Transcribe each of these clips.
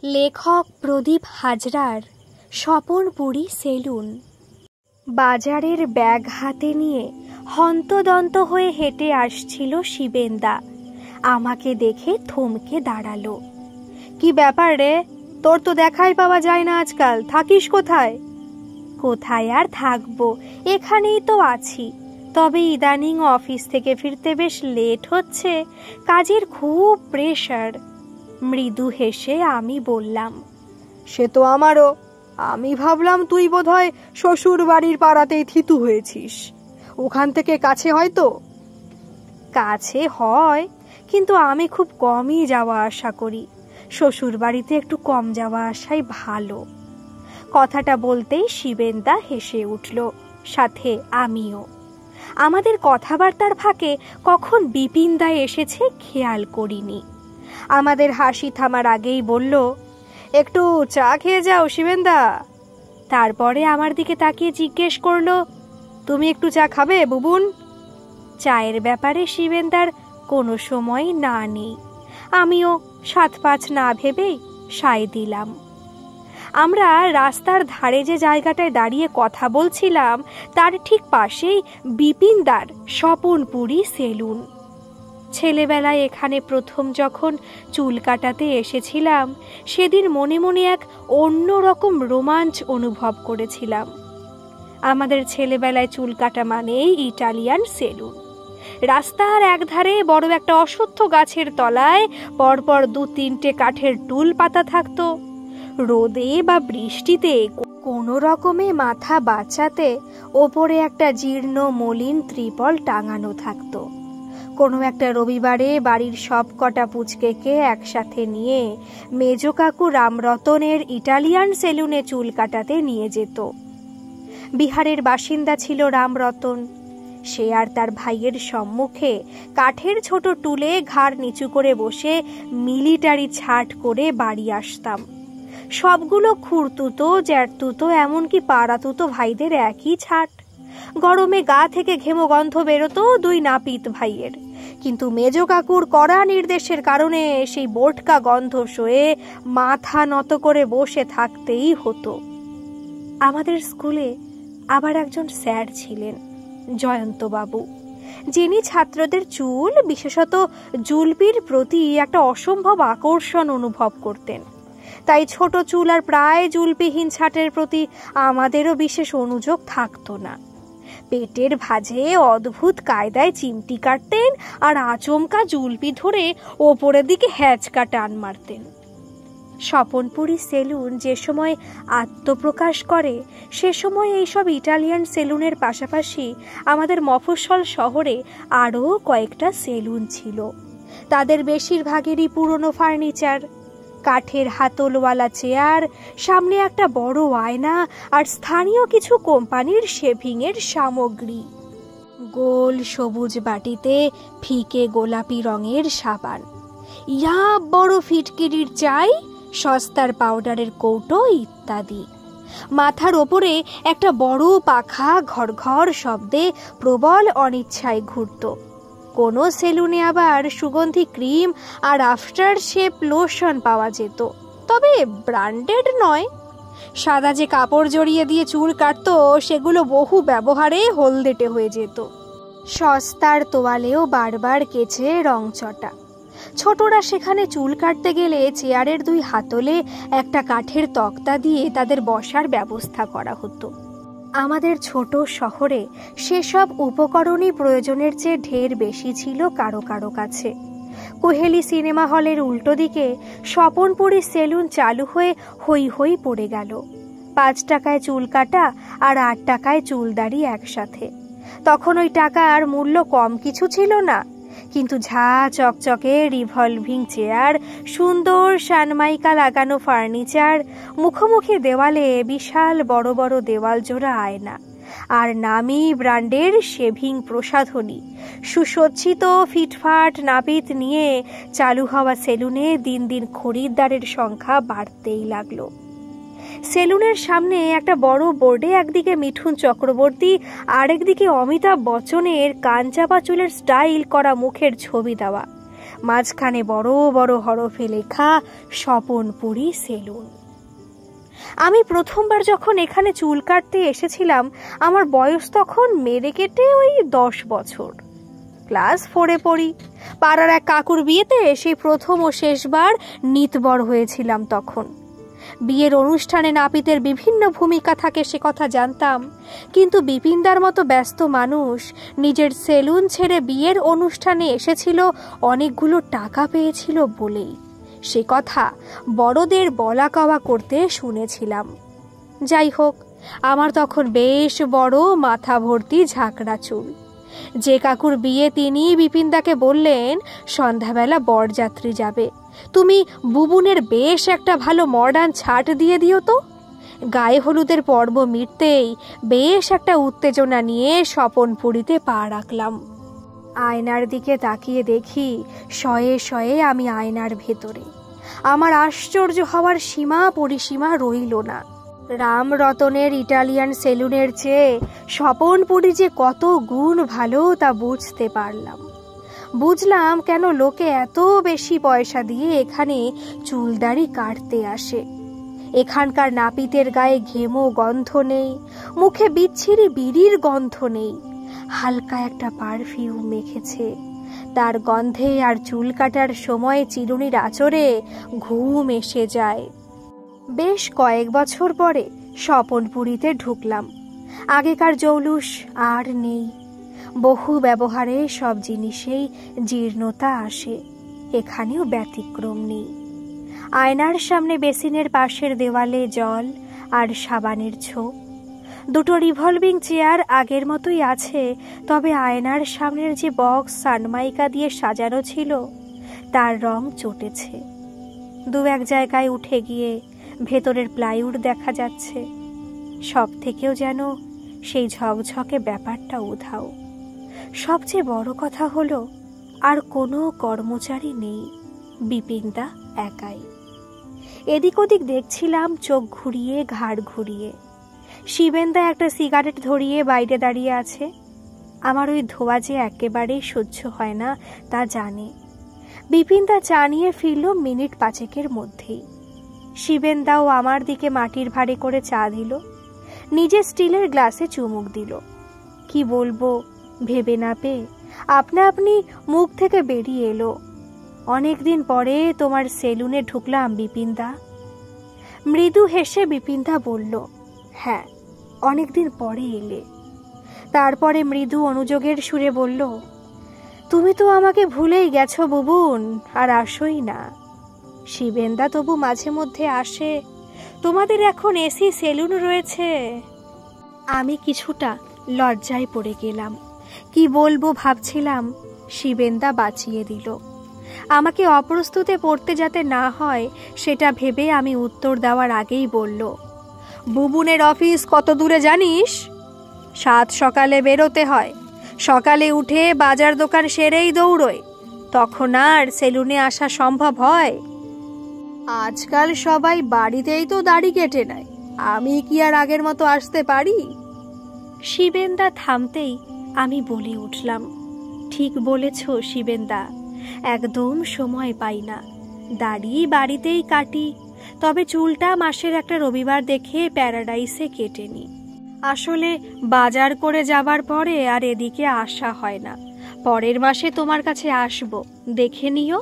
লেখক প্রদীপ হাজরার স্বপনপুরী সেলুন। বাজারের ব্যাগ হাতে নিয়ে হন্তদন্ত হয়ে হেঁটে আসছিল শিবেন্দা। আমাকে দেখে থমকে দাঁড়ালো। কি ব্যাপার রে, তোর তো দেখাই পাওয়া যায় না আজকাল, থাকিস কোথায়? কোথায় আর থাকবো, এখানেই তো আছি। তবে ইদানিং অফিস থেকে ফিরতে বেশ লেট হচ্ছে, কাজের খুব প্রেশার। মৃদু হেসে আমি বললাম, সে তো আমারও। আমি ভাবলাম তুই বোধহয় শ্বশুর বাড়ির পাড়াতেই থিতু হয়েছিস। ওখান থেকে কাছে হয়তো? কাছে হয়, কিন্তু আমি খুব কমই যাওয়া আসা করি। শ্বশুর বাড়িতে একটু কম যাওয়া আসাই ভালো। কথাটা বলতেই শিবেন্দা হেসে উঠল, সাথে আমিও। আমাদের কথাবার্তার ফাঁকে কখন বিপিনদা এসেছে খেয়াল করিনি। আমাদের হাসি থামার আগেই বলল, একটু চা খেয়ে যাও শিবেন্দা। তারপরে আমার দিকে তাকিয়ে জিজ্ঞেস করলো, তুমি একটু চা খাবে বুবুন? চায়ের ব্যাপারে শিবেন্দার কোনো সময় না নেই। আমিও ৭-৫ না ভেবেই সায় দিলাম। আমরা রাস্তার ধারে যে জায়গাটায় দাঁড়িয়ে কথা বলছিলাম তার ঠিক পাশেই বিপিনদার স্বপনপুরী সেলুন। ছেলেবেলায় এখানে প্রথম যখন চুল কাটাতে এসেছিলাম, সেদিন মনে মনে এক অন্যরকম রোমাঞ্চ অনুভব করেছিলাম। আমাদের ছেলেবেলায় চুল কাটা মানেই ইটালিয়ান সেলুন। রাস্তার একধারে বড় একটা অশ্বত্থ গাছের তলায় পরপর ২-৩টে কাঠের টুল পাতা থাকতো। রোদে বা বৃষ্টিতে কোনো রকমে মাথা বাঁচাতে ওপরে একটা জীর্ণ মলিন ত্রিপল টাঙানো থাকতো। কোনো একটা রবিবারে বাড়ির সব কটা পুচকেকে একসাথে নিয়ে মেজো কাকু রামরতনের ইটালিয়ান সেলুনে চুল কাটাতে নিয়ে যেত। বিহারের বাসিন্দা ছিল রামরতন। সে আর তার ভাইয়ের সম্মুখে কাঠের ছোট টুলে ঘাড় নিচু করে বসে মিলিটারি ছাট করে বাড়ি আসতাম। সবগুলো খুঁড়তুতো, জ্যাঠতুতো, এমনকি পাড়াতুতো ভাইদের একই ছাট। গরমে গা থেকে ঘেমো গন্ধ বেরোতো ২ নাপিত ভাইয়ের, কিন্তু মেজো কাকুর কড়া নির্দেশের কারণে সেই বোটকা গন্ধ সয়ে মাথা নত করে বসে থাকতেই হতো। আমাদের স্কুলে আবার একজন স্যার ছিলেন, জয়ন্তবাবু, যিনি ছাত্রদের চুল, বিশেষত জুলপির প্রতি একটা অসম্ভব আকর্ষণ অনুভব করতেন। তাই ছোট চুল আর প্রায় জুলপিহীন ছাটের প্রতি আমাদেরও বিশেষ অনুযোগ থাকতো না। পেটের ভাঁজে অদ্ভুত কায়দায় চিমটি কাটতেন আর আচমকা জুলপি ধরে ওপরের দিকে হ্যাচকা টান মারতেন। স্বপনপুরী সেলুন যে সময় আত্মপ্রকাশ করে, সে সময় এইসব ইটালিয়ান সেলুনের পাশাপাশি আমাদের মফস্বল শহরে আরও কয়েকটা সেলুন ছিল। তাদের বেশিরভাগেরই পুরনো ফার্নিচার, কাঠের হাতলওয়ালা চেয়ার, সামনে একটা বড় আয়না আর স্থানীয় কিছু কোম্পানির শেভিংয়ের সামগ্রী। গোল সবুজ বাটিতে ফিকে গোলাপি রঙের সাবান, ইয়া বড় ফিটকিরির চাই, সস্তার পাউডারের কৌটো ইত্যাদি। মাথার ওপরে একটা বড় পাখা ঘর ঘর শব্দে প্রবল অনিচ্ছায় ঘুরত। কোনো সেলুনে আবার সুগন্ধি ক্রিম আর আফটার শেভ লোশন পাওয়া যেত, তবে ব্র্যান্ডেড নয়। সাদা যে কাপড় জড়িয়ে দিয়ে চুল কাটতো, সেগুলো বহু ব্যবহারে হলদেটে হয়ে যেত। সস্তার তোয়ালেও বারবার কেচে রং চটা। ছোটরা সেখানে চুল কাটতে গেলে চেয়ারের ২ হাতলে একটা কাঠের তক্তা দিয়ে তাদের বসার ব্যবস্থা করা হতো। আমাদের ছোট শহরে সেসব উপকরণই প্রয়োজনের চেয়ে ঢের বেশি ছিল কারো কারো কাছে। কোহেলি সিনেমা হলের উল্টো দিকে স্বপনপুরী সেলুন চালু হয়ে হই হই পড়ে গেল। ৫ টাকায় চুল কাটা আর ৮ টাকায় চুলদাড়ি একসাথে। তখন ওই টাকার মূল্য কম কিছু ছিল না, কিন্তু ঝা চকচকে রিভলভিং চেয়ার, সুন্দর সানমাইকা লাগানো ফার্নিচার, মুখোমুখি দেওয়ালে বিশাল বড় বড় দেওয়াল জোড়া আয়না আর নামি ব্র্যান্ডের শেভিং প্রসাধনী, সুসজ্জিত ফিটফাট নাপিত নিয়ে চালু হওয়া সেলুনে দিন দিন খরিদ্দারের সংখ্যা বাড়তেই লাগলো। সেলুনের সামনে একটা বড় বোর্ডে একদিকে মিঠুন চক্রবর্তী আর একদিকে অমিতাভ বচ্চনের কাঞ্চাপা চুলের স্টাইল করা মুখের ছবি দেওয়া। মাঝখানে বড় বড় হরফে লেখা স্বপনপুরী সেলুন। আমি প্রথমবার যখন এখানে চুল কাটতে এসেছিলাম আমার বয়স তখন মেরে কেটে ওই 10 বছর। ক্লাস 4-এ পড়ি। পাড়ার এক কাকুর বিয়েতে সেই প্রথম ও শেষবার নিতবর হয়েছিলাম তখন। বিয়ের অনুষ্ঠানে নাপিতের বিভিন্ন ভূমিকা থাকে সে কথা জানতাম, কিন্তু বিপিনদার মতো ব্যস্ত মানুষ নিজের সেলুন ছেড়ে বিয়ের অনুষ্ঠানে এসেছিল অনেকগুলো টাকা পেয়েছিল বলেই। সে কথা বড়দের বলা কওয়া করতে শুনেছিলাম। যাই হোক, আমার তখন বেশ বড় মাথা ভর্তি ঝাঁকড়া চুল। যে কাকুর বিয়ে তিনি বিপিনদাকে বললেন সন্ধ্যাবেলা বরযাত্রী যাবে, তুমি বুবুনের বেশ একটা ভালো মডার্ন ছাট দিয়ে দিও তো। গায়ে হলুদের পর্ব মিটতেই বেশ একটা উত্তেজনা নিয়ে স্বপনপুরীতে পা রাখলাম। আয়নার দিকে তাকিয়ে দেখি শয়ে শয়ে আমি আয়নার ভেতরে। আমার আশ্চর্য হওয়ার সীমা পরিসীমা রইল না। রামরতনের ইটালিয়ান সেলুনের চেয়ে স্বপনপুরী যে কত গুণ ভালো তা বুঝতে পারলাম। বুঝলাম কেন লোকে এত বেশি পয়সা দিয়ে এখানে চুলদাড়ি কাটতে আসে। এখানকার নাপিতের গায়ে ঘেমো গন্ধ নেই, মুখে বিচ্ছিরি বিড়ির গন্ধ নেই। হালকা একটা পারফিউম মেখেছে, তার গন্ধে আর চুল কাটার সময় চিরুনির আঁচড়ে ঘুম এসে যায়। বেশ কয়েক বছর পরে স্বপনপুরীতে ঢুকলাম। আগেকার জৌলুস আর নেই। বহু ব্যবহারে সব জিনিসেই জীর্ণতা আসে, এখানেও ব্যতিক্রম নেই। আয়নার সামনে বেসিনের পাশের দেওয়ালে জল আর সাবানের ছোপ। দুটো রিভলভিং চেয়ার আগের মতোই আছে, তবে আয়নার সামনের যে বক্স সানমাইকা দিয়ে সাজানো ছিল তার রং চটেছে। 2-1 জায়গায় উঠে গিয়ে ভেতরের প্লাইউড দেখা যাচ্ছে। সব থেকেও যেন সেই ঝকঝকে ব্যাপারটা উধাও। সবচেয়ে বড় কথা হলো আর কোনো কর্মচারী নেই, বিপিনদা একাই। এদিক ওদিক দেখছিলাম চোখ ঘুরিয়ে ঘাড় ঘুরিয়ে। শিবেনদা একটা সিগারেট ধরিয়ে বাইরে দাঁড়িয়ে আছে। আমার ওই ধোয়া যে একেবারেই সহ্য হয় না তা জানে। বিপিনদা চা নিয়ে ফিরল মিনিট 5-এর মধ্যেই। শিবেনদাও আমার দিকে মাটির ভাঁড়ে করে চা দিল, নিজে স্টিলের গ্লাসে চুমুক দিল। কি বলবো ভেবে না পেয়ে আপনা আপনি মুখ থেকে বেরিয়ে এলো, অনেকদিন পরে তোমার সেলুনে ঢুকলাম বিপিনদা। মৃদু হেসে বিপিনদা বলল, হ্যাঁ, অনেকদিন পরে এলে। তারপরে মৃদু অনুযোগের সুরে বলল, তুমি তো আমাকে ভুলেই গেছো বুবুন, আর আসোই না। শিবেনদা তবু মাঝে মধ্যে আসে, তোমাদের এখন এসি সেলুন রয়েছে। আমি কিছুটা লজ্জায় পড়ে গেলাম। কি বলবো ভাবছিলাম, শিবেনদা বাঁচিয়ে দিল। আমাকে অপ্রস্তুতে পড়তে যাতে না হয় সেটা ভেবে আমি উত্তর দেওয়ার আগেই বলল, বুবুনের অফিস কত দূরে জানিস? 7 সকালে বেরোতে হয়। সকালে উঠে বাজার দোকান সেরেই দৌড়োয়, তখন আর সেলুনে আসা সম্ভব হয়? আজকাল সবাই বাড়িতেই তো দাড়ি কেটে নেয়, আমি কি আর আগের মতো আসতে পারি? শিবেনদা থামতেই আমি বলে উঠলাম, ঠিক বলেছ শিবেনদা, একদম সময় পাই না। দাড়ি বাড়িতেই কাটি, তবে চুলটা মাসের একটা রবিবার দেখে প্যারাডাইসে কেটে নি। আসলে বাজার করে যাবার পরে আর এদিকে আসা হয় না। পরের মাসে তোমার কাছে আসব, দেখে নিও।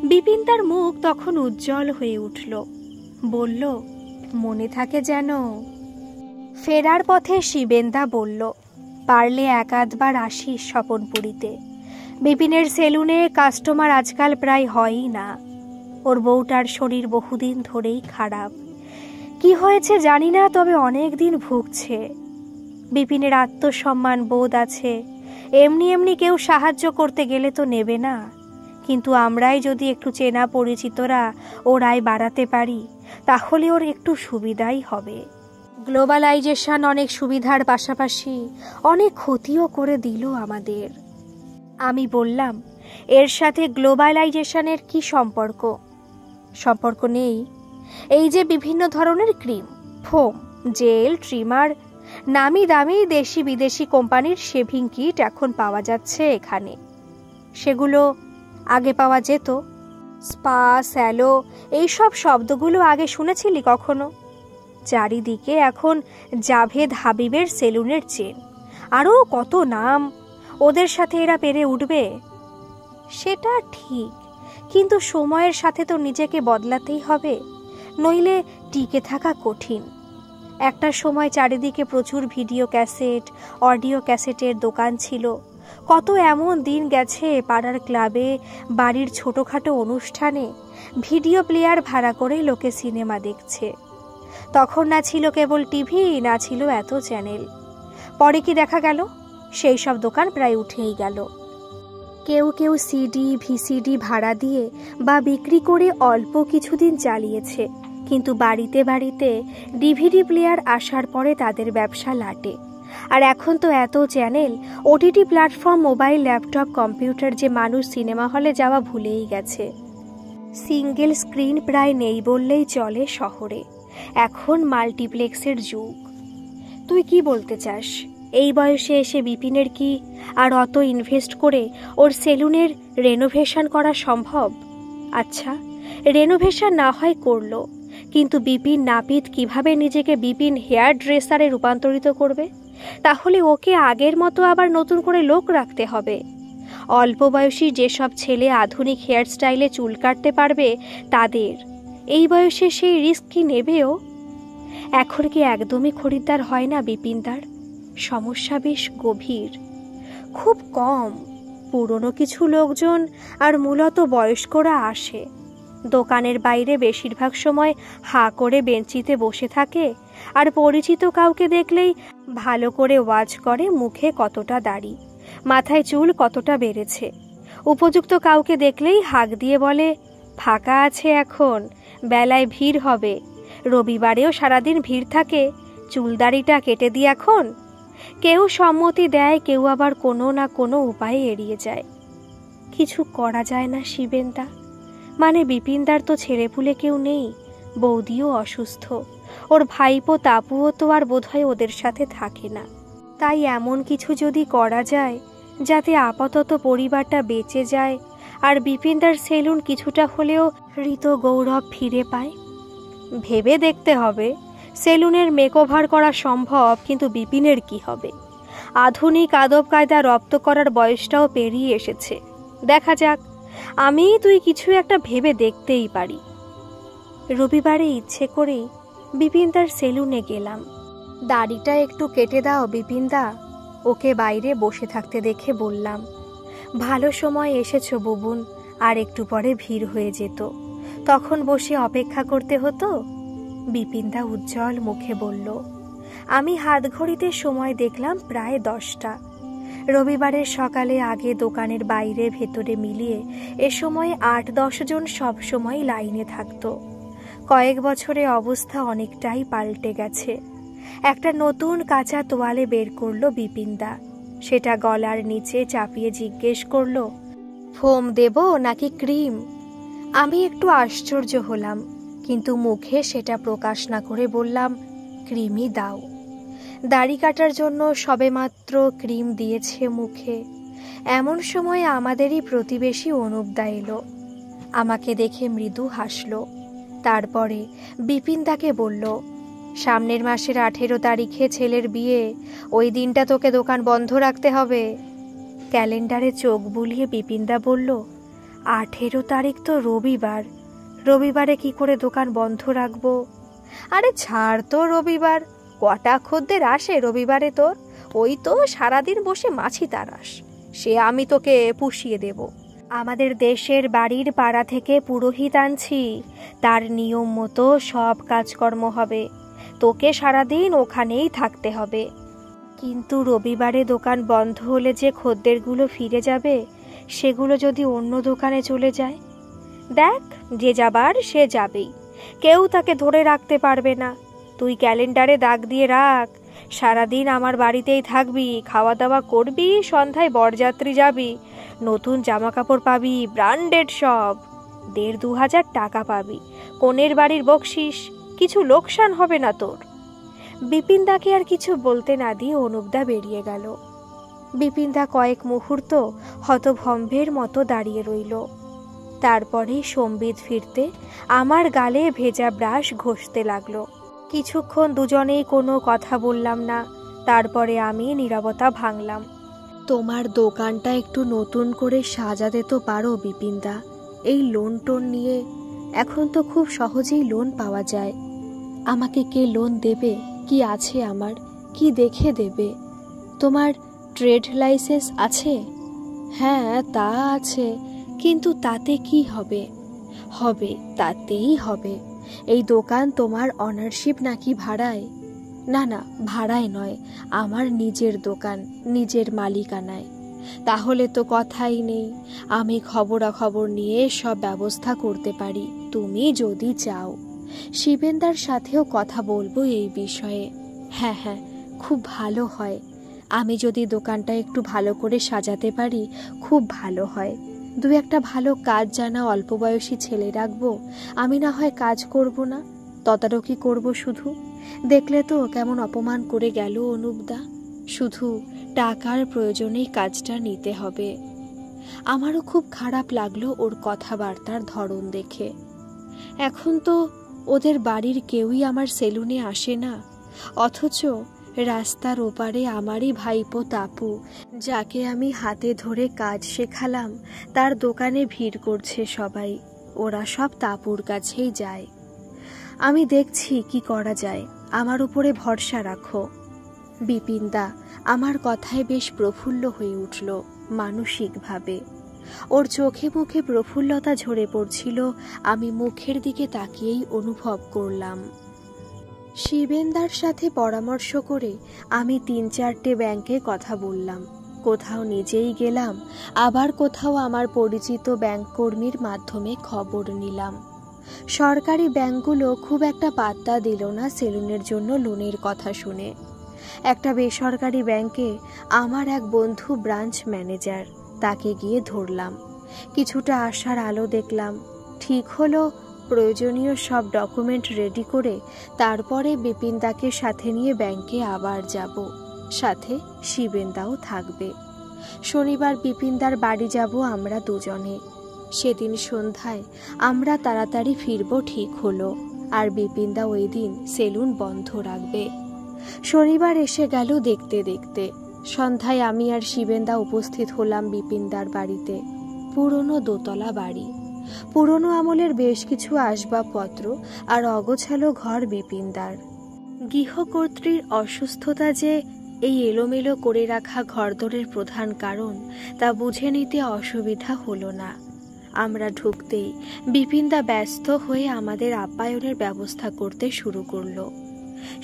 বিপিনদার মুখ তখন উজ্জ্বল হয়ে উঠল। বলল, মনে থাকে যেন। ফেরার পথে শিবেনদা বলল, পারলে 1-8 বার আসিস স্বপনপুরীতে। বিপিনের সেলুনে কাস্টমার আজকাল প্রায় হয়ই না। ওর বউটার শরীর বহুদিন ধরেই খারাপ। কি হয়েছে জানি না, তবে অনেক দিন ভুগছে। বিপিনের আত্মসম্মান বোধ আছে, এমনি এমনি কেউ সাহায্য করতে গেলে তো নেবে না। কিন্তু আমরাই যদি একটু চেনা পরিচিতরা ওর আয় বাড়াতে পারি তাহলে ওর একটু সুবিধাই হবে। গ্লোবালাইজেশন অনেক সুবিধার পাশাপাশি অনেক ক্ষতিও করে দিল আমাদের। আমি বললাম, এর সাথে গ্লোবালাইজেশনের কি সম্পর্ক? সম্পর্ক নেই। এই যে বিভিন্ন ধরনের ক্রিম, ফোম, জেল, ট্রিমার, নামি দামি দেশি বিদেশি কোম্পানির শেভিং কিট এখন পাওয়া যাচ্ছে এখানে, সেগুলো আগে পাওয়া যেত। স্পা, স্যালো, এইসব শব্দগুলো আগে শুনেছিলি কখনো? চারিদিকে এখন জাভেদ হাবিবের সেলুনের চেন, আরও কত নাম। ওদের সাথে এরা পেরে উঠবে? সেটা ঠিক, কিন্তু সময়ের সাথে তো নিজেকে বদলাতেই হবে, নইলে টিকে থাকা কঠিন। একটা সময় চারিদিকে প্রচুর ভিডিও ক্যাসেট, অডিও ক্যাসেটের দোকান ছিল। কত এমন দিন গেছে পাড়ার ক্লাবে, বাড়ির ছোটোখাটো অনুষ্ঠানে ভিডিও প্লেয়ার ভাড়া করে লোকে সিনেমা দেখছে। তখন না ছিল কেবল টিভি, না ছিল এত চ্যানেল। পরে কি দেখা গেল? সেই সব দোকান প্রায় উঠেই গেল। কেউ কেউ সিডি, ভিসিডি ভাড়া দিয়ে বা বিক্রি করে অল্প কিছুদিন চালিয়েছে, কিন্তু বাড়িতে বাড়িতে ডিভিডি প্লেয়ার আসার পরে তাদের ব্যবসা লাটে। আর এখন তো এত channel, OTT platform, mobile, laptop, computer যে মানুষ সিনেমা হলে যাওয়া ভুলেই গেছে। সিঙ্গেল স্ক্রিন প্রায় নেই বললেই চলে শহরে। এখন মাল্টিপ্লেক্সের যুগ। তুই কি বলতে চাস? এই বয়সে এসে বিপিনের কি আর অত ইনভেস্ট করে ওর সেলুনের রেনোভেশন করা সম্ভব? আচ্ছা, রেনোভেশন না হয় করলো, কিন্তু বিপিন নাপিত কিভাবে নিজেকে বিপিন হেয়ার ড্রেসারে রূপান্তরিত করবে? তাহলে ওকে আগের মতো আবার নতুন করে লোক রাখতে হবে। অল্প বয়সী যেসব ছেলে আধুনিক হেয়ার স্টাইলে চুল কাটতে পারবে, তাদের এই বয়সে সেই রিস্ক কি নেবেও? এখন কি একদমই খরিদ্দার হয় না বিপিনদার? সমস্যা বেশ গভীর। খুব কম পুরনো কিছু লোকজন আর মূলত বয়স্করা আসে। দোকানের বাইরে বেশিরভাগ সময় হাঁ করে বেঞ্চিতে বসে থাকে, আর পরিচিত কাউকে দেখলেই ভালো করে ওয়াজ করে মুখে কতটা দাড়ি, মাথায় চুল কতটা বেড়েছে। উপযুক্ত কাউকে দেখলেই হাঁক দিয়ে বলে, ফাঁকা আছে এখন, বেলায় ভিড় হবে, রবিবারেও সারাদিন ভিড় থাকে, চুলদাড়িটা কেটে দিই এখন। কেউ সম্মতি দেয়, কেউ আবার কোনো না কোনো উপায়ে এড়িয়ে যায়। কিছু করা যায় না শিবেনদা। মানে বিপিনদার তো ছেলেপুলে কেউ নেই, বৌদিও অসুস্থ, ওর ভাইপো তাপুও তো আর বোধহয় ওদের সাথে থাকে না। তাই এমন কিছু যদি করা যায় যাতে আপাতত পরিবারটা বেঁচে যায়, আর বিপিনদার সেলুন কিছুটা হলেও হৃত গৌরব ফিরে পায়। ভেবে দেখতে হবে। সেলুনের মেকওভার করা সম্ভব, কিন্তু বিপিনের কি হবে? আধুনিক আদব কায়দা রপ্ত করার বয়সটাও পেরিয়ে এসেছে। দেখা যাক, তুই কিছু একটা ভেবে দেখতেই পারি। রবিবারে ইচ্ছে করেই বিপিনদার সেলুনে গেলাম। দাড়িটা একটু কেটে দাও বিপিনদা, ওকে বাইরে বসে থাকতে দেখে বললাম। ভালো সময় এসেছো বুবুন, আর একটু পরে ভিড় হয়ে যেত, তখন বসে অপেক্ষা করতে হতো। বিপিনদা উজ্জ্বল মুখে বলল। আমি হাত ঘড়িতে সময় দেখলাম প্রায় 10টা। রবিবারের সকালে আগে দোকানের বাইরে ভেতরে মিলিয়ে এ সময় 8-10 জন সব সময় লাইনে থাকতো। কয়েক বছরে অবস্থা অনেকটাই পাল্টে গেছে। একটা নতুন কাঁচা তোয়ালে বের করলো বিপিনদা, সেটা গলার নিচে চাপিয়ে জিজ্ঞেস করলো, ফোম দেব নাকি ক্রিম? আমি একটু আশ্চর্য হলাম, কিন্তু মুখে সেটা প্রকাশ না করে বললাম, ক্রিমই দাও। দাড়ি কাটার জন্য সবেমাত্র ক্রিম দিয়েছে মুখে, এমন সময় আমাদেরই প্রতিবেশী অনুপদা এলো। আমাকে দেখে মৃদু হাসলো। তারপরে বিপিনদাকে বলল, সামনের মাসের 18 তারিখে ছেলের বিয়ে, ওই দিনটা তোকে দোকান বন্ধ রাখতে হবে। ক্যালেন্ডারে চোখ বুলিয়ে বিপিনদা বলল, 18 তারিখ তো রবিবার, রবিবারে কি করে দোকান বন্ধ রাখবো? আরে ছাড় তো রবিবার, কটা খদ্দের আসে রবিবারে তোর? ওই তো সারাদিন বসে মাছি তারাস, সে আমি তোকে পুষিয়ে দেব। আমাদের দেশের বাড়ির পাড়া থেকে পুরোহিত আনছি, তার নিয়ম মতো সব কাজকর্ম হবে, তোকে সারাদিন ওখানেই থাকতে হবে। কিন্তু রবিবারে দোকান বন্ধ হলে যে খদ্দেরগুলো ফিরে যাবে, সেগুলো যদি অন্য দোকানে চলে যায়, দেখ যে যাবার সে যাবেই, কেউ তাকে ধরে রাখতে পারবে না। তুই ক্যালেন্ডারে দাগ দিয়ে রাখ, সারাদিন আমার বাড়িতেই থাকবি, খাওয়া দাওয়া করবি, সন্ধ্যায় বরযাত্রী যাবি, নতুন জামা কাপড় পাবি, ব্র্যান্ডেড সব, 1,500-2,000 টাকা পাবি, কনের বাড়ির বকশিস, কিছু লোকসান হবে না তোর। বিপিনদাকে আর কিছু বলতে না দিয়ে অনুপদা বেরিয়ে গেল। বিপিনদা কয়েক মুহূর্ত হতভম্বের মতো দাঁড়িয়ে রইল। তারপরে সম্বিত ফিরতে আমার গালে ভেজা ব্রাশ ঘষতে লাগলো। কিছুক্ষণ দুজনেই কোনো কথা বললাম না। তারপরে আমি নীরবতা ভাঙলাম। তোমার দোকানটা একটু নতুন করে সাজাতে তো পারো বিপিনদা। এই লোন টোন নিয়ে এখন তো খুব সহজেই লোন পাওয়া যায়। আমাকে কে লোন দেবে? কি আছে আমার? কি দেখে দেবে? তোমার ট্রেড লাইসেন্স আছে? হ্যাঁ, তা আছে, কিন্তু তাতে কি হবে? হবে, তাতেই হবে। এই দোকান তোমার অনারশিপ নাকি ভাড়ায়? না না, ভাড়ায় নয়, আমার নিজের দোকান, নিজের মালিকানায়। তাহলে তো কথাই নেই। আমি খবরাখবর নিয়ে সব ব্যবস্থা করতে পারি, তুমি যদি চাও। শিবেন্দার সাথেও কথা বলবো এই বিষয়ে। হ্যাঁ হ্যাঁ, খুব ভালো হয়। আমি যদি দোকানটা একটু ভালো করে সাজাতে পারি খুব ভালো হয়। দু একটা ভালো কাজ জানা অল্প বয়সী ছেলে রাখবো। আমি না হয় কাজ করব না, তদারকি করব শুধু। দেখলে তো কেমন অপমান করে গেল অনুপদা। শুধু টাকার প্রয়োজনেই কাজটা নিতে হবে। আমারও খুব খারাপ লাগলো ওর কথাবার্তার ধরন দেখে। এখন তো ওদের বাড়ির কেউই আমার সেলুনে আসে না, অথচ রাস্তার ওপারে আমারই ভাইপো তাপু, যাকে আমি হাতে ধরে কাজ শেখালাম, তার দোকানে ভিড় করছে সবাই। ওরা সব তাপুর কাছেই যায়। আমি দেখছি কি করা যায়, আমার উপরে ভরসা রাখো। বিপিনদা আমার কথায় বেশ প্রফুল্ল হয়ে উঠল মানসিকভাবে। ওর চোখে মুখে প্রফুল্লতা ঝরে পড়ছিল, আমি মুখের দিকে তাকিয়েই অনুভব করলাম। শিবেন্দার সাথে পরামর্শ করে আমি 3-4টে ব্যাংকে কথা বললাম। কোথাও নিজেই গেলাম, আবার কোথাও আমার পরিচিত ব্যাংক কর্মীর মাধ্যমে খবর নিলাম। সরকারি ব্যাংকগুলো খুব একটা পাত্তা দিল না সেলুনের জন্য লোনের কথা শুনে। একটা বেসরকারি ব্যাংকে আমার এক বন্ধু ব্রাঞ্চ ম্যানেজার, তাকে গিয়ে ধরলাম। কিছুটা আশার আলো দেখলাম। ঠিক হলো প্রয়োজনীয় সব ডকুমেন্ট রেডি করে তারপরে বিপিনদাকে সাথে নিয়ে ব্যাংকে আবার যাব। সাথে শিবেন্দাও থাকবে। শনিবার বিপিনদার বাড়ি যাব আমরা দুজনে। সেদিন সন্ধ্যায় আমরা তাড়াতাড়ি ফিরব ঠিক হলো, আর বিপিনদা ওই দিন সেলুন বন্ধ রাখবে। শনিবার এসে গেল দেখতে দেখতে। সন্ধ্যায় আমি আর শিবেন্দা উপস্থিত হলাম বিপিনদার বাড়িতে। পুরনো দোতলা বাড়ি, পুরনো আমলের বেশ কিছু আসবাবপত্র আর অগোছালো ঘর বিপিনদার। গৃহকর্ত্রীর অসুস্থতা যে এই এলোমেলো করে রাখা ঘরদোরের প্রধান কারণ তা বুঝে নিতে অসুবিধা হলো না। আমরা ঢুকতেই বিপিনদা ব্যস্ত হয়ে আমাদের আপ্যায়নের ব্যবস্থা করতে শুরু করলো।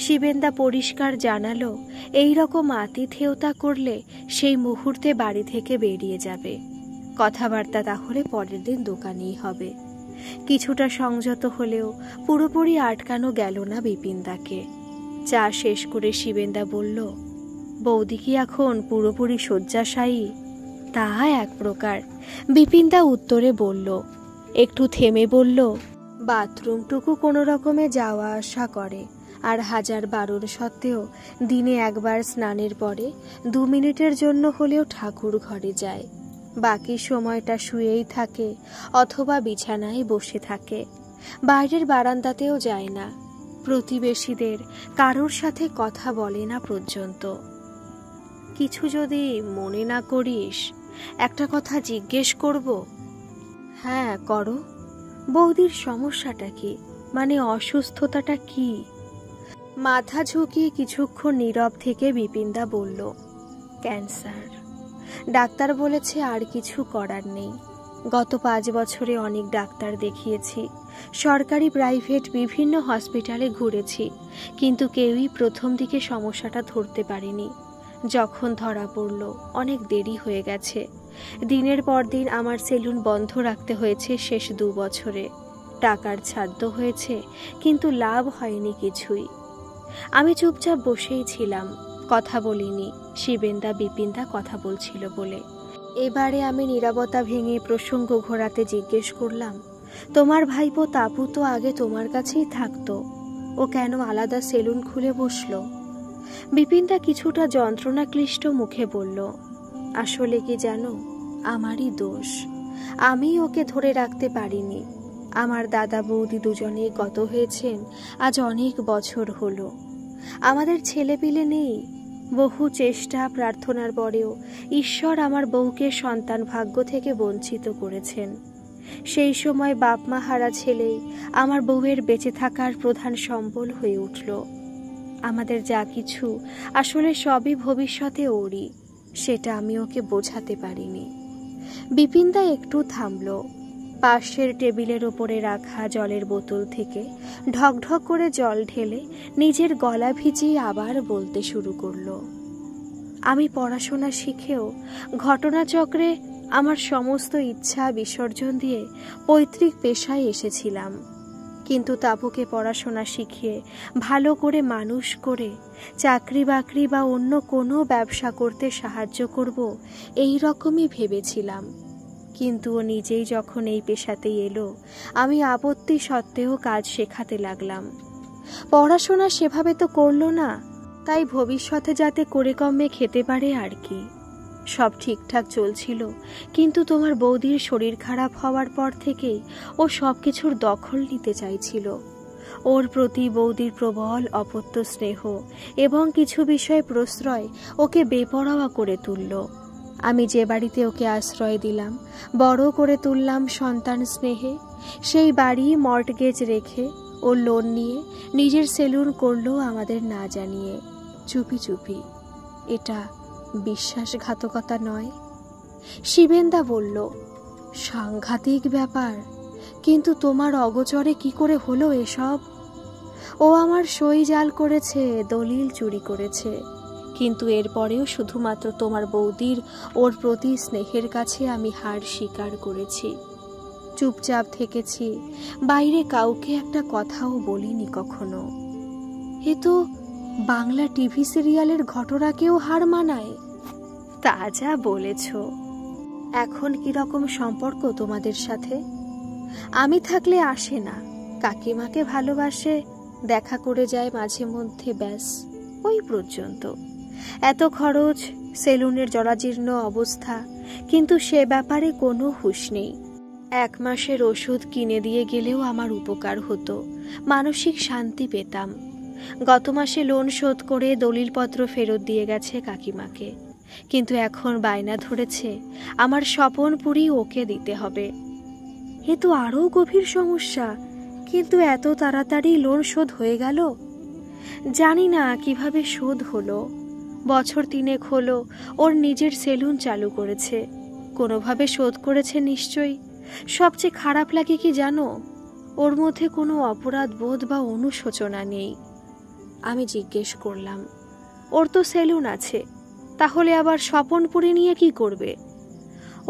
শিবেন্দা পরিষ্কার জানালো এই রকম আতিথেয়তা করলে সেই মুহূর্তে বাড়ি থেকে বেরিয়ে যাবে। কথাবার্তা তাহলে পরের দিন দোকানেই হবে। কিছুটা সংযত হলেও পুরোপুরি আটকানো গেল না বিপিনদাকে। চা শেষ করে শিবেন্দা বলল, বৌদি কি এখন পুরোপুরি শয্যাশায়ী? তা এক প্রকার, বিপিনদা উত্তরে বলল। একটু থেমে বলল, বাথরুমটুকু কোনো রকমে যাওয়া আসা করে, আর হাজার বারণ সত্ত্বেও দিনে একবার স্নানের পরে 2 মিনিটের জন্য হলেও ঠাকুর ঘরে যায়। বাকি সময়টা শুয়েই থাকে অথবা বিছানায় বসে থাকে। বাইরের বারান্দাতেও যায় না। প্রতিবেশীদের কারোর সাথে কথা বলে না পর্যন্ত। কিছু যদি মনে না করিস একটা কথা জিজ্ঞেস করব? হ্যাঁ করো। বৌদির সমস্যাটা কি, মানে অসুস্থতাটা কি? মাথা ঝুঁকিয়ে কিছুক্ষণ নীরব থেকে বিপিনদা বলল, ক্যান্সার। ডাক্তার বলেছে আর কিছু করার নেই। গত 5 বছরে অনেক ডাক্তার দেখিয়েছি, সরকারি প্রাইভেট বিভিন্ন হসপিটালে ঘুরেছি, কিন্তু কেউই প্রথম দিকে সমস্যাটা ধরতে পারেনি। যখন ধরা পড়ল অনেক দেরি হয়ে গেছে। দিনের পর দিন আমার সেলুন বন্ধ রাখতে হয়েছে শেষ 2 বছরে। টাকার ছাদ্য হয়েছে, কিন্তু লাভ হয়নি কিছুই। আমি চুপচাপ বসেই ছিলাম, কথা বলিনি। শিবেন্দা বিপিনদা কথা বলছিল বলে। এবারে আমি নীরবতা ভেঙে প্রসঙ্গ ঘোরাতে জিজ্ঞেস করলাম, তোমার ভাইপো তাপু তো আগে তোমার কাছেই থাকতো, ও কেন আলাদা সেলুন খুলে বসলো? বিপিনদা কিছুটা যন্ত্রণাক্লিষ্ট মুখে বলল, আসলে কি জানো, আমারই দোষ। আমি ওকে ধরে রাখতে পারিনি। আমার দাদা বৌদি দুজনেই গত হয়েছেন আজ অনেক বছর হলো। আমাদের ছেলেপিলে নেই। বহু চেষ্টা প্রার্থনার পরেও ঈশ্বর আমার বউকে সন্তান ভাগ্য থেকে বঞ্চিত করেছেন। সেই সময় বাপ মা হারা ছেলেই আমার বউয়ের বেঁচে থাকার প্রধান সম্বল হয়ে উঠল। আমাদের যা কিছু আসলে সবই ভবিষ্যতে ওরই, সেটা আমি ওকে বোঝাতে পারিনি। বিপিনদা একটু থামল। পাশের টেবিলের ওপরে রাখা জলের বোতল থেকে ঢকঢক করে জল ঢেলে নিজের গলা ভিজিয়ে আবার বলতে শুরু করলো। আমি পড়াশোনা শিখেও ঘটনাচক্রে আমার সমস্ত ইচ্ছা বিসর্জন দিয়ে পৈতৃক পেশায় এসেছিলাম। কিন্তু তাবুকে পড়াশোনা শিখিয়ে ভালো করে মানুষ করে চাকরি বাকরি বা অন্য কোনো ব্যবসা করতে সাহায্য করব, এই রকমই ভেবেছিলাম। কিন্তু ও নিজেই যখন এই পেশাতেই এলো, আমি আপত্তি সত্ত্বেও কাজ শেখাতে লাগলাম। পড়াশোনা সেভাবে তো করলো না, তাই ভবিষ্যতে যাতে করে কমে খেতে পারে আর কি। সব ঠিকঠাক চলছিল, কিন্তু তোমার বৌদির শরীর খারাপ হওয়ার পর থেকেই ও সব কিছুর দখল নিতে চাইছিল। ওর প্রতি বৌদির প্রবল অপত্য স্নেহ এবং কিছু বিষয়ে প্রশ্রয় ওকে বেপরোয়া করে তুলল। আমি যে বাড়িতে ওকে আশ্রয় দিলাম, বড় করে তুললাম সন্তান স্নেহে, সেই বাড়ি মর্টগেজ রেখে ও লোন নিয়ে নিজের সেলুন করলো আমাদের না জানিয়ে, চুপি চুপি। এটা বিশ্বাসঘাতকতা নয়? শিবেনদা বলল, সাংঘাতিক ব্যাপার, কিন্তু তোমার অগোচরে কি করে হলো এসব? ও আমার সই জাল করেছে, দলিল চুরি করেছে, কিন্তু এরপরেও শুধুমাত্র তোমার বৌদির ওর প্রতি স্নেহের কাছে আমি হার স্বীকার করেছি। চুপচাপ থেকেছি, বাইরে কাউকে একটা কথাও বলিনি কখনো। এ তো বাংলা টিভি সিরিয়ালের ঘটনাকেও হার মানায়। তা যা বলেছ। এখন কিরকম সম্পর্ক তোমাদের সাথে? আমি থাকলে আসে না, কাকিমাকে ভালোবাসে, দেখা করে যায় মাঝে মধ্যে, ব্যাস ওই পর্যন্ত। এত খরচ, সেলুনের জরাজীর্ণ অবস্থা, কিন্তু সে ব্যাপারে কোনো হুঁশ নেই। 1 মাসের ওষুধ কিনে দিয়ে গেলেও আমার উপকার হতো, মানসিক শান্তি পেতাম। গত মাসে লোন শোধ করে দলিলপত্র ফেরত দিয়ে গেছে কাকিমাকে, কিন্তু এখন বায়না ধরেছে আমার স্বপনপুরি ওকে দিতে হবে। এ তো আরও গভীর সমস্যা। কিন্তু এত তাড়াতাড়ি লোন শোধ হয়ে গেল? জানি না কিভাবে শোধ হলো। বছর 3 হলো ওর নিজের সেলুন চালু করেছে, কোনোভাবে শোধ করেছে নিশ্চয়ই। সবচেয়ে খারাপ লাগে কি জানো, ওর মধ্যে কোনো অপরাধ বোধ বা অনুশোচনা নেই। আমি জিজ্ঞেস করলাম, ওর তো সেলুন আছে, তাহলে আবার স্বপনপুরি নিয়ে কি করবে?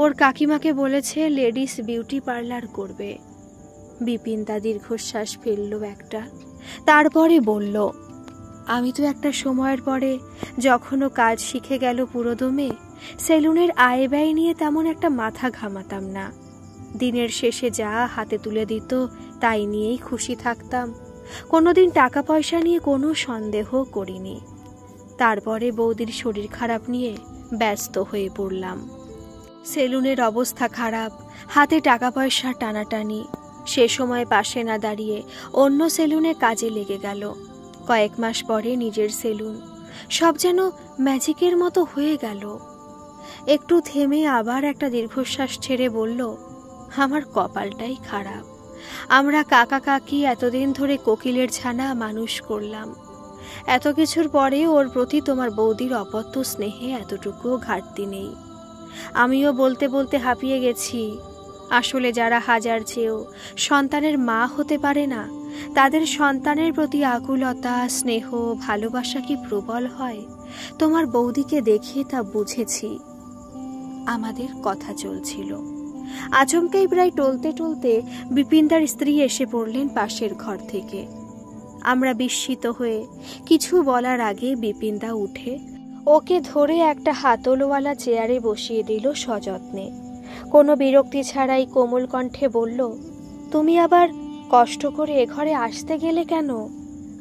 ওর কাকিমাকে বলেছে লেডিস বিউটি পার্লার করবে। বিপিনদা দীর্ঘশ্বাস ফেলল একটা, তারপরে বলল, আমি তো একটা সময়ের পরে যখন ও কাজ শিখে গেল পুরোদমে, সেলুনের আয় ব্যয় নিয়ে তেমন একটা মাথা ঘামাতাম না। দিনের শেষে যা হাতে তুলে দিত তাই নিয়েই খুশি থাকতাম। কোনোদিন টাকা পয়সা নিয়ে কোনো সন্দেহ করিনি। তারপরে বৌদির শরীর খারাপ নিয়ে ব্যস্ত হয়ে পড়লাম। সেলুনের অবস্থা খারাপ, হাতে টাকা পয়সা টানাটানি। সে সময় পাশে না দাঁড়িয়ে অন্য সেলুনে কাজে লেগে গেল। কয়েক মাস পরে নিজের সেলুন। সব যেন ম্যাজিকের মতো হয়ে গেল। একটু থেমে আবার একটা দীর্ঘশ্বাস ছেড়ে বলল, আমার কপালটাই খারাপ। আমরা কাকা কাকি এতদিন ধরে কোকিলের ছানা মানুষ করলাম। এত কিছুর পরে ওর প্রতি তোমার বৌদির অপত্য স্নেহে এতটুকুও ঘাটতি নেই। আমিও বলতে বলতে হাঁপিয়ে গেছি। আসলে যারা হাজার চেয়েও সন্তানের মা হতে পারে না, তাদের সন্তানের প্রতি আকুলতা, স্নেহ, ভালোবাসা কি প্রবল হয়, তোমার বৌদিকে দেখে তা বুঝেছি। আমাদের কথা চলছিল। আচমকাই প্রায় টলতে টলতে বিপিনদার স্ত্রী এসে পড়লেন পাশের ঘর থেকে। আমরা বিস্মিত হয়ে কিছু বলার আগে বিপিনদা উঠে ওকে ধরে একটা হাতলওয়ালা চেয়ারে বসিয়ে দিল সযত্নে। কোনো বিরক্তি ছাড়াই কোমল কণ্ঠে বলল, তুমি আবার কষ্ট করে এ ঘরে আসতে গেলে কেন?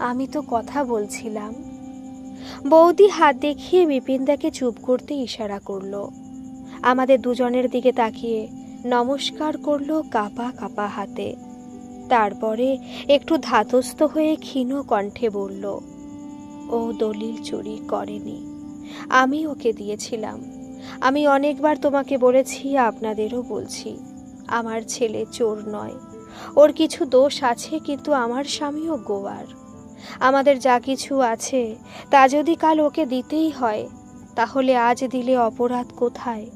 আমি তো কথা বলছিলাম। বৌদি হাত দেখিয়ে বিপিনদাকে চুপ করতে ইশারা করল। আমাদের দুজনের দিকে তাকিয়ে নমস্কার করলো কাঁপা কাঁপা হাতে। তারপরে একটু ধাতস্থ হয়ে ক্ষীণ কণ্ঠে বলল, ও দলিল চুরি করেনি, আমি ওকে দিয়েছিলাম। আমি অনেকবার তোমাকে বলেছি, আপনাদেরও বলছি, আমার ছেলে চোর নয়। ওর কিছু দোষ আছে, কিন্তু আমার স্বামীও গোয়ার। আমাদের যা কিছু আছে তা যদি কাল ওকে দিতেই হয়, তাহলে আজ দিলে অপরাধ কোথায়?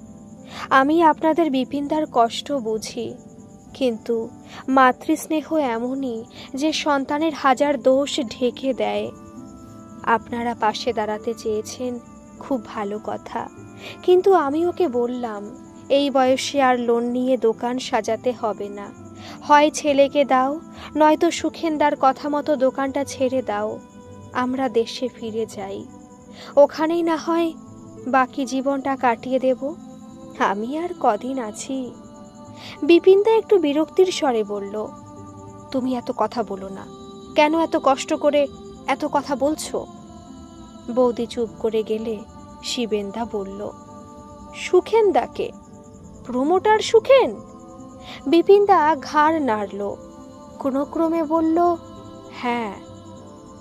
আমি আপনাদের বিপিনদার কষ্ট বুঝি, কিন্তু মাতৃস্নেহ এমনই যে সন্তানের হাজার দোষ ঢেকে দেয়। আপনারা পাশে দাঁড়াতে চেয়েছেন, খুব ভালো কথা, কিন্তু আমি ওকে বললাম, এই বয়সে আর লোন নিয়ে দোকান সাজাতে হবে না। হয় ছেলেকে দাও, নয়তো সুখেনদার কথা মতো দোকানটা ছেড়ে দাও। আমরা দেশে ফিরে যাই, ওখানেই না হয় বাকি জীবনটা কাটিয়ে দেব। আমি আর কদিন আছি। বিপিনদা একটু বিরক্তির স্বরে বলল, তুমি এত কথা বলো না, কেন এত কষ্ট করে এত কথা বলছো? বৌদি চুপ করে গেলে শিবেনদা বলল, সুখেনদাকে? প্রমোটার সুখেন? বিপিনদা ঘাড় নাড়ল, কোনো ক্রমে বলল, হ্যাঁ।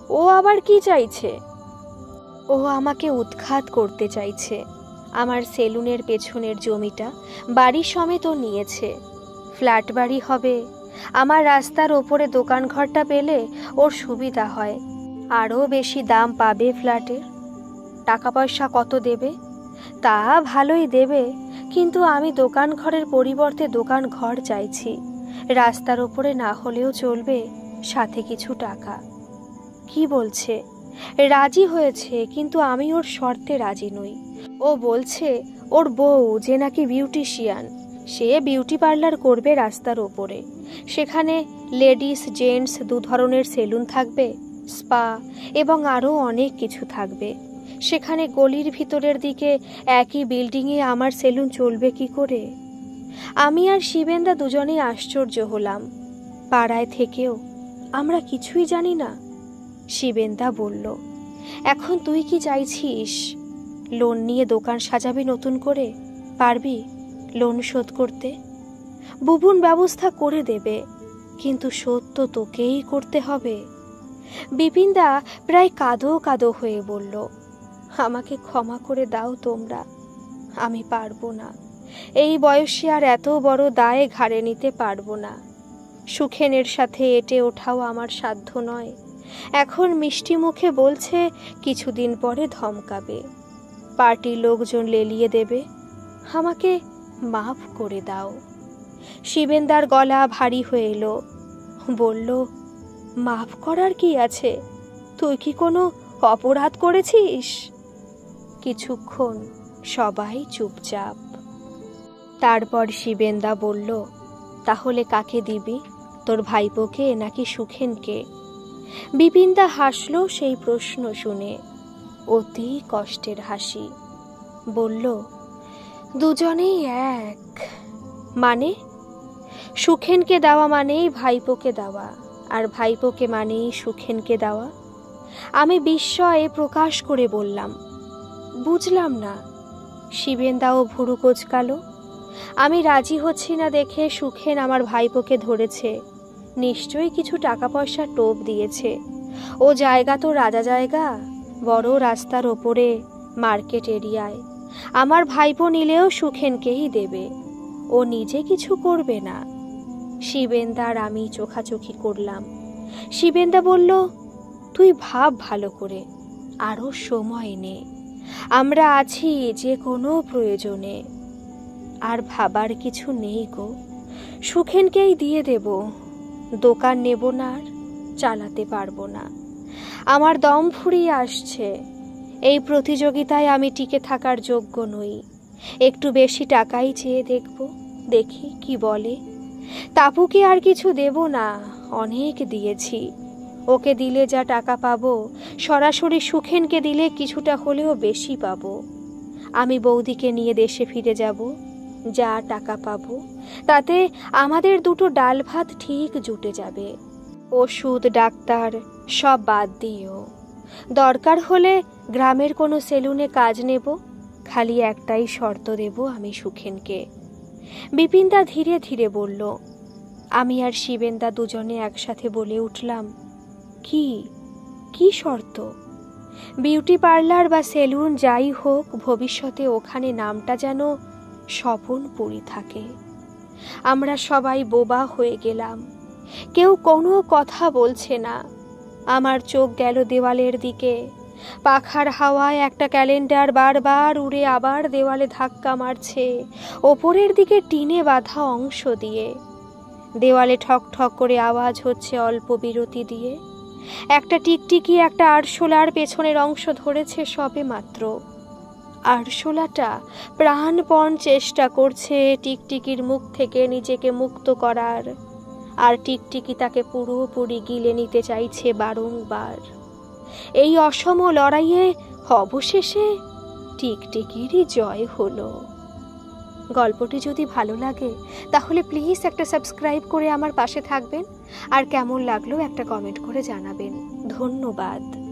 ও আবার কি চাইছে? ও আমাকে উৎখাত করতে চাইছে। আমার সেলুনের পেছনের জমিটা বাড়ি সমেত নিয়েছে। ফ্ল্যাট বাড়ি হবে। আমার রাস্তার ওপরে দোকান ঘরটা পেলে ওর সুবিধা হয়, আরও বেশি দাম পাবে ফ্ল্যাটের। টাকা পয়সা কত দেবে? তা ভালোই দেবে, কিন্তু আমি দোকান ঘরের পরিবর্তে দোকান ঘর চাইছি। রাস্তার ওপরে না হলেও চলবে, সাথে কিছু টাকা। কি বলছে? রাজি হয়েছে, কিন্তু আমি ওর শর্তে রাজি নই। ও বলছে ওর বউ যে নাকি বিউটিশিয়ান, সে বিউটি পার্লার করবে রাস্তার ওপরে। সেখানে লেডিস জেন্টস দু ধরনের সেলুন থাকবে, স্পা এবং আরও অনেক কিছু থাকবে। সেখানে গলির ভিতরের দিকে একই বিল্ডিংয়ে আমার সেলুন চলবে কি করে? আমি আর শিবেনদা দুজনেই আশ্চর্য হলাম। পাড়ায় থেকেও আমরা কিছুই জানি না। শিবেনদা বলল, এখন তুই কি চাইছিস? লোন নিয়ে দোকান সাজাবি নতুন করে? পারবি লোন শোধ করতে? বুবুন ব্যবস্থা করে দেবে, কিন্তু শোধ তো তোকেই করতে হবে। বিপিনদা প্রায় কাঁদো কাঁদো হয়ে বলল, আমাকে ক্ষমা করে দাও তোমরা, আমি পারবো না। এই বয়সে আর এত বড় দায় ঘাড়ে নিতে পারবো না। সুখেনের সাথে এটে ওঠাও আমার সাধ্য নয়। এখন মিষ্টি মুখে বলছে, কিছুদিন পরে ধমকাবে, পার্টির লোকজন লেলিয়ে দেবে। আমাকে মাফ করে দাও। শিবেনদার গলা ভারী হয়ে এলো। বলল, মাফ করার কি আছে? তুই কি কোনো অপরাধ করেছিস? কিছুক্ষণ সবাই চুপচাপ। তারপর শিবেনদা বলল, তাহলে কাকে দিবি, তোর ভাইপোকে নাকি সুখেনকে? বিপিনদা হাসল সেই প্রশ্ন শুনে, অতি কষ্টের হাসি। বলল, দুজনেই এক। মানে? সুখেনকে দেওয়া মানেই ভাইপোকে দেওয়া, আর ভাইপোকে মানেই সুখেনকে দেওয়া। আমি বিস্ময়ে প্রকাশ করে বললাম, বুঝলাম না। শিবেনদাও ভুরু কোঁচকালো। আমি রাজি হচ্ছি না দেখে সুখেন আমার ভাইপোকে ধরেছে। নিশ্চয়ই কিছু টাকা পয়সা টোপ দিয়েছে। ও জায়গা তো রাজা জায়গা, বড় রাস্তার ওপরে, মার্কেট এরিয়ায়। আমার ভাইপো নিলেও সুখেনকেই দেবে, ও নিজে কিছু করবে না। শিবেনদার আমি চোখাচোখি করলাম। শিবেনদা বলল, তুই ভাব ভালো করে, আরও সময় নে, আমরা আছি যে কোনো প্রয়োজনে। আর ভাবার কিছু নেই গো, সুখেনকেই দিয়ে দেব। দোকান নেব না, আর চালাতে পারবো না। আমার দম ফুরিয়ে আসছে। এই প্রতিযোগিতায় আমি টিকে থাকার যোগ্য নই। একটু বেশি টাকাই চেয়ে দেখব, দেখি কি বলে। তাপুকে আর কিছু দেব না, অনেক দিয়েছি। ওকে দিলে যা টাকা পাবো, সরাসরি সুখেনকে দিলে কিছুটা হলেও বেশি পাবো। আমি বৌদিকে নিয়ে দেশে ফিরে যাব। যা টাকা পাবো তাতে আমাদের দুটো ডাল ভাত ঠিক জুটে যাবে। ওষুধ ডাক্তার সব বাদ দিও। দরকার হলে গ্রামের কোনো সেলুনে কাজ নেব, খালি একটাই শর্ত দেব আমি সুখেনকে। বিপিনদা ধীরে ধীরে বলল। আমি আর শিবেনদা দুজনে একসাথে বলে উঠলাম, কি কি শর্ত? বিউটি পার্লার বা সেলুন যাই হোক, ভবিষ্যতে ওখানে নামটা যেন স্বপনপুরী থাকে। আমরা সবাই বোবা হয়ে গেলাম, কেউ কোনো কথা বলছে না। আমার চোখ গেল দেওয়ালের দিকে। পাখার হাওয়ায় একটা ক্যালেন্ডার বারবার উড়ে আবার দেওয়ালে ধাক্কা মারছে, ওপরের দিকে টিনে বাঁধা অংশ দিয়ে। দেওয়ালে ঠক ঠক করে আওয়াজ হচ্ছে অল্প বিরতি দিয়ে। একটা টিকটিকি একটা আরশোলার পেছনের অংশ ধরেছে সবে মাত্র। আরশোলাটা প্রাণপণ চেষ্টা করছে টিকটিকির মুখ থেকে নিজেকে মুক্ত করার, আর টিকটিকি তাকে পুরোপুরি গিলে নিতে চাইছে বারংবার। এই অসম লড়াইয়ে অবশেষে টিকটিকিরই জয় হলো। গল্পটি যদি ভালো লাগে তাহলে প্লিজ একটা সাবস্ক্রাইব করে আমার পাশে থাকবেন, আর কেমন লাগলো একটা কমেন্ট করে জানাবেন। ধন্যবাদ।